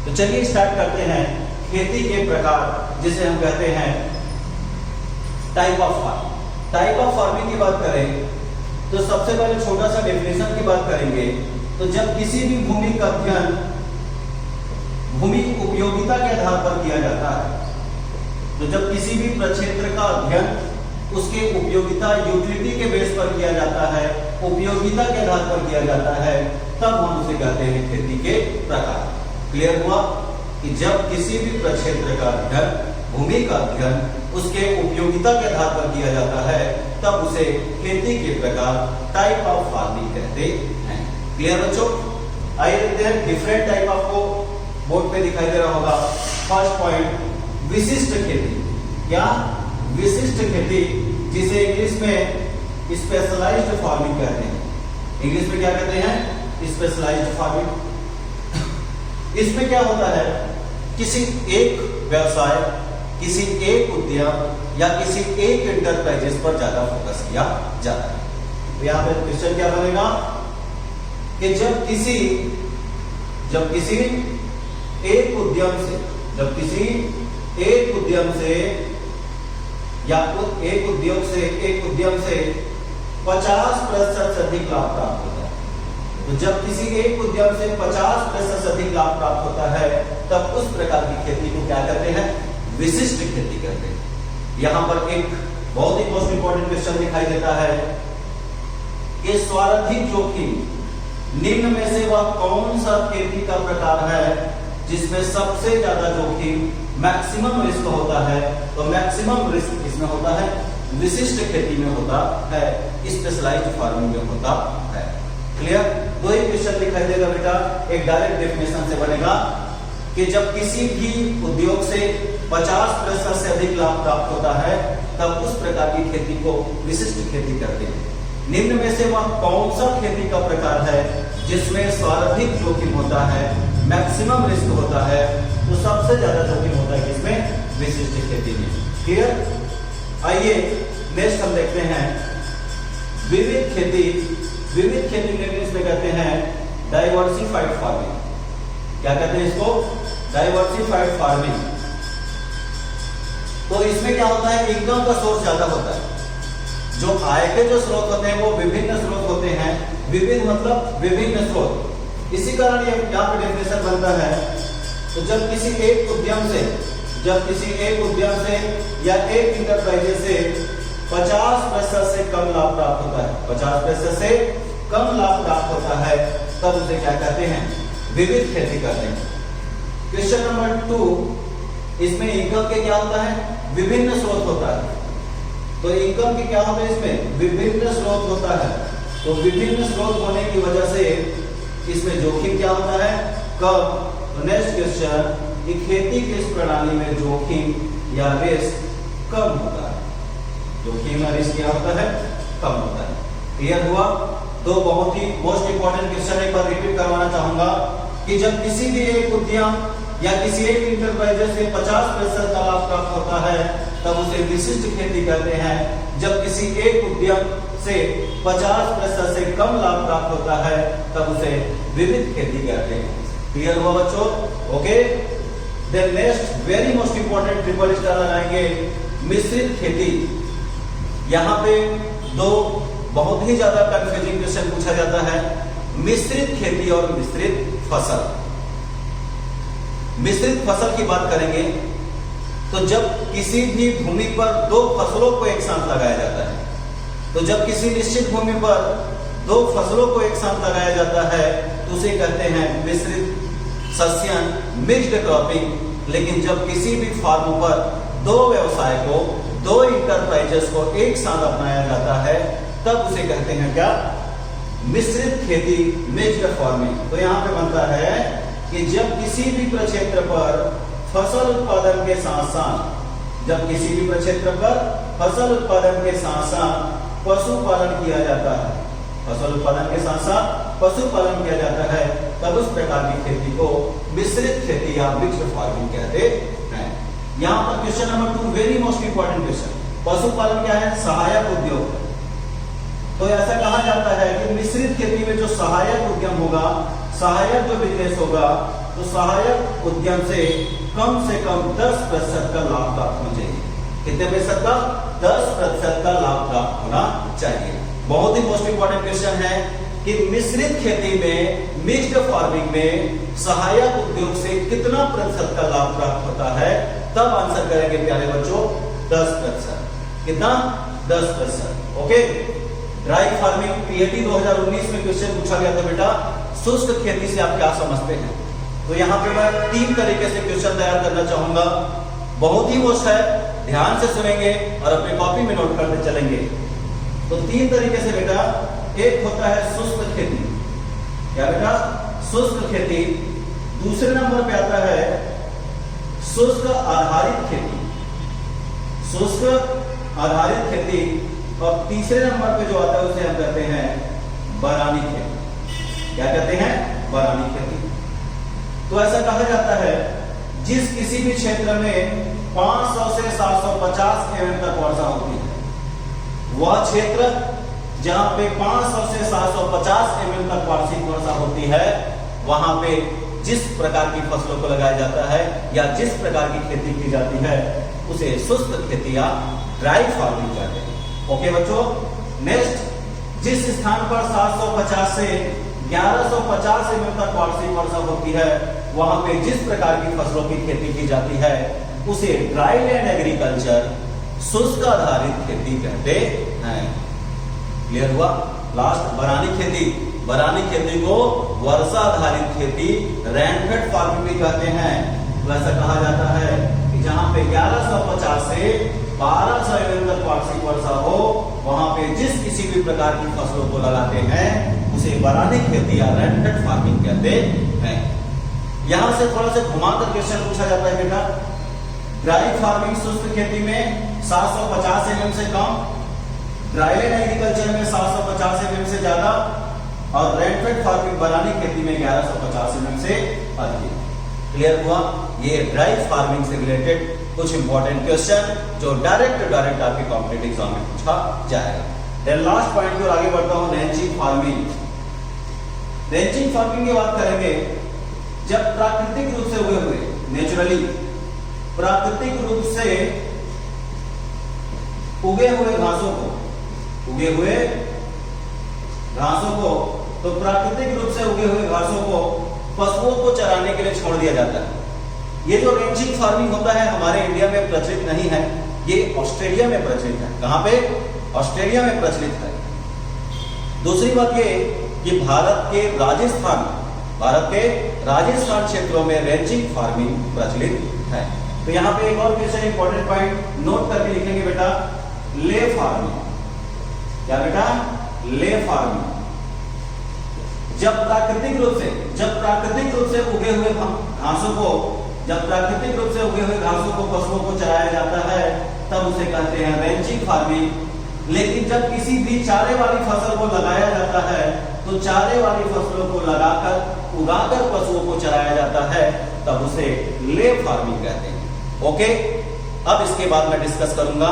तो चलिए स्टार्ट करते हैं खेती के प्रकार, जिसे हम कहते हैं type of farming. Type of farming की बात करें तो सबसे पहले छोटा सा डेफिनेशन की बात करेंगे। तो जब किसी भी भूमि का अध्ययन भूमि उपयोगिता के आधार पर किया जाता है, तो जब किसी भी प्रक्षेत्र का अध्ययन उसके उपयोगिता यूटिलिटी के बेस पर किया जाता है, उपयोगिता के आधार पर किया जाता है, तब हम उसे कहते हैं खेती के प्रकार। क्लियर हुआ कि जब किसी भी प्रक्षेत्र का अध्ययन भूमि का अध्ययन उसके उपयोगिता के आधार पर किया जाता है, तब उसे खेती के प्रकार टाइप ऑफ फार्मिंग कहते हैं। क्लियर बच्चों? आइए देखते हैं डिफरेंट टाइप। आपको बोर्ड पे दिखाई दे रहा होगा। फर्स्ट पॉइंट, विशिष्ट खेती। क्या? विशिष्ट खेती, जिसे इंग्लिश में स्पेशलाइज्ड फार्मिंग कहते हैं। इंग्लिश में क्या कहते हैं? Specialised farming. इसमें क्या होता है, किसी एक व्यवसाय, किसी एक उद्यम या किसी एक एंटरप्राइजेस पर ज्यादा फोकस किया जाता है। तो यहां पे क्वेश्चन क्या बनेगा कि जब किसी एक उद्यम से या एक उद्यम से 50% से अधिक लाभ प्राप्त होता है। तो जब किसी एक उद्यम से 50% से अधिक लाभ प्राप्त होता है, तब उस प्रकार की खेती को क्या कहते हैं? विशिष्ट खेती कहते हैं। यहां पर एक बहुत ही मोस्ट इंपॉर्टेंट क्वेश्चन दिखाई देता है कि स्वार्थिक जोखिम निम्न में से वह कौन सा खेती का प्रकार है जिसमें सबसे ज्यादा जोखिम, मैक्सिमम रिस्क होता है? तो मैक्सिमम रिस्क इसमें होता है विशिष्ट खेती में होता है, स्पेशलाइज्ड फार्मिंग में होता है। क्लियर? दो ही क्वेश्चन दिखाई देगा बेटा। एक डायरेक्ट डेफिनेशन से बनेगा कि जब किसी भी उद्योग से 50% से अधिक लाभ प्राप्त होता है, तब उस प्रकार की खेती को विशिष्ट खेती कहते हैं। निम्न में से वह कौन सा खेती का प्रकार है जिसमें सर्वाधिक जोखिम होता है, मैक्सिमम रिस्क होता है? तो सबसे ज्यादा जोखिम होता है किसमें? विशिष्ट खेती में। क्लियर? आइए नेक्स्ट हम देखते हैं विविध खेती। विविध खेती इंग्लिश में कहते हैं डाइवर्सिफाइड फार्मिंग। क्या कहते हैं इसको? Diversified farming. तो इसमें क्या होता है? इनकम का सोर्स ज्यादा होता है। जो आय के जो स्रोत होते हैं वो विभिन्न स्रोत होते हैं। विविध मतलब विभिन्न स्रोत। इसी कारण ये यहाँ पे डेफिनेशन बनता है। तो जब किसी एक उद्यम से या एक इंटरप्राइजेस से 50% से कम लाभ प्राप्त होता है, 50% से कम लाभ प्राप्त होता है, तब उसे क्या कहते हैं? विविध खेती कहते हैं। क्वेश्चन नंबर 2, इसमें इनकम के क्या होता है? विभिन्न स्रोत होता है। तो इनकम के क्या होता है? इसमें विभिन्न स्रोत होता है। तो विभिन्न स्रोत होने की वजह से इसमें जोखिम क्या होता है? कम। तो नेक्स्ट क्वेश्चन, कि खेती की इस प्रणाली में जोखिम या रिस्क कम होता है। जोखिम या रिस्क क्या होता है? कम होता है। क्लियर हुआ? दो बहुत ही मोस्ट इंपॉर्टेंट क्वेश्चन एक बार रिपीट करवाना चाहूंगा कि जब किसी भी एक उद्यम या किसी एक इंटरप्राइजेस से 50% का लाभ प्राप्त होता है, तब उसे विशिष्ट खेती कहते हैं। जब किसी एक उद्यम से 50% से कम लाभ प्राप्त होता है, तब उसे विविध खेती कहते हैं। क्लियर हुआ बच्चों? Okay. Then next very most important triple star लगाएंगे, मिश्रित खेती। यहाँ पे दो बहुत ही ज्यादा कंफ्यूजिंग क्वेश्चन पूछा जाता है, मिश्रित खेती और मिश्रित फसल। मिश्रित फसल की बात करेंगे तो जब किसी भी भूमि पर दो फसलों को एक साथ लगाया जाता है, तो जब किसी निश्चित भूमि पर दो फसलों को एक साथ लगाया जाता है, तो उसे कहते हैं मिश्रित सस्यन, मिक्स्ड क्रॉपिंग। लेकिन जब किसी भी फार्म पर दो व्यवसाय को, दो इंटरप्राइजेस को एक साथ अपनाया जाता है, तब उसे कहते हैं क्या? मिश्रित खेती, मिक्स्ड फार्मिंग। तो यहाँ पे बनता है कि जब किसी भी प्रक्षेत्र पर फसल उत्पादन के साथ साथ पशुपालन किया जाता है, पशुपालन किया जाता है, तब उस प्रकार की खेती को मिश्रित खेती या मिक्स्ड फार्मिंग कहते हैं। यहाँ पर question number 2 very most important question. पशुपालन क्या है? सहायक उद्योग। तो ऐसा कहा जाता है कि मिश्रित खेती में जो सहायक उद्यम होगा, सहायक जो बिजनेस होगा, तो सहायक उद्यम से कम 10% का लाभ प्राप्त होना चाहिए। कितने प्रतिशत का? 10% का लाभ प्राप्त होना चाहिए। बहुत ही मोस्ट इंपॉर्टेंट क्वेश्चन है कि मिश्रित खेती में, मिक्स्ड फार्मिंग में सहायक उद्योग से कितना प्रतिशत का लाभ प्राप्त होता है? तब आंसर करेंगे प्यारे बच्चों 10%। कितना? 10%। ओके। ड्राई फार्मिंग पीएटी 2019 में क्वेश्चन पूछा गया था बेटा, शुष्क खेती से आप क्या समझते हैं? तो यहाँ पे मैं 3 तरीके से क्वेश्चन तैयार करना चाहूंगा। बहुत ही मोस्ट है, ध्यान से सुनेंगे और अपने कॉपी में नोट करते चलेंगे। तो 3 तरीके से बेटा, एक होता है शुष्क खेती। क्या बेटा? शुष्क खेती। दूसरे नंबर पे आता है शुष्क आधारित खेती, शुष्क आधारित खेती। और तीसरे नंबर पे जो आता है उसे हम कहते हैं बरानी खेती। क्या कहते हैं? बरानी खेती। तो ऐसा कहा जाता है जिस किसी भी क्षेत्र में 500 से 750 mm तक वर्षा होती है, वह क्षेत्र जहां पे 500 से 750 mm तक वार्षिक वर्षा होती है, वहां पे जिस प्रकार की फसलों को लगाया जाता है या जिस प्रकार की खेती की जाती है उसे शुष्क खेती या ड्राई फार्मिंग कहते हैं। ओके बच्चों। नेक्स्ट, जिस स्थान पर 750 से 1150 mm तक वार्षिक वर्षा होती है, वहां पे जिस प्रकार की फसलों की खेती की जाती है उसे ड्राई लैंड एग्रीकल्चर, शुष्क आधारित खेती कहते हैं। क्लियर हुआ? लास्ट, बरानी खेती। बरानी खेती को वर्षा आधारित खेती, रेनफेड फार्मिंग भी कहते हैं। तो ऐसा कहा जाता है कि जहां पे 1150 से 1200 mm तक वार्षिक वर्षा हो, वहां पे जिस किसी भी प्रकार की फसलों को लगाते हैं उसे बरानी खेती या रेनफेड फार्मिंग कहते हैं। यहां से थोड़ा सा घुमाकर क्वेश्चन पूछा जाता है बेटा, ड्राई फार्मिंग शुष्क खेती में 750 mm से कम, ड्राई लैंड एग्रीकल्चर में 750 mm से ज्यादा, और रेनफेड फार्मिंग बरानी खेती में 1150 mm से अधिक। क्लियर हुआ? ये ड्राई फार्मिंग से रिलेटेड कुछ इंपॉर्टेंट क्वेश्चन जो डायरेक्ट आपके कॉम्पिटिटिव एग्जाम में पूछा जाएगा। देन लास्ट पॉइंट की ओर आगे बढ़ता हूं, रेंचिंग फार्मिंग। रेंचिंग फार्मिंग की बात करेंगे जब प्राकृतिक रूप से उगे हुए, नेचुरली प्राकृतिक रूप से उगे हुए घासों को, उगे हुए घासों को, तो प्राकृतिक रूप से उगे हुए घासों को पशुओं को चराने के लिए छोड़ दिया जाता है। ये जो रेंचिंग फार्मिंग होता है हमारे इंडिया में प्रचलित नहीं है, ये ऑस्ट्रेलिया में प्रचलित है। कहां पे? ऑस्ट्रेलिया में प्रचलित है। दूसरी बात ये कि भारत के राजस्थान क्षेत्रों में रेंचिंग फार्मिंग प्रचलित है। तो यहाँ पे एक और क्वेश्चन इंपॉर्टेंट पॉइंट नोट करके लिखेंगे बेटा, ले फार्मिंग। क्या बेटा? Ley farming. जब प्राकृतिक रूप से उगे हुए घासों को, पशुओं को चराया जाता है तब उसे कहते हैं रेंचिंग फार्मिंग। लेकिन जब किसी भी चारे वाली फसल को लगाया जाता है तो चारे वाली फसलों को उगाकर पशुओं को चराया जाता है, तब उसे ले फार्मिंग कहते हैं। ओके। अब इसके बाद मैं डिस्कस करूंगा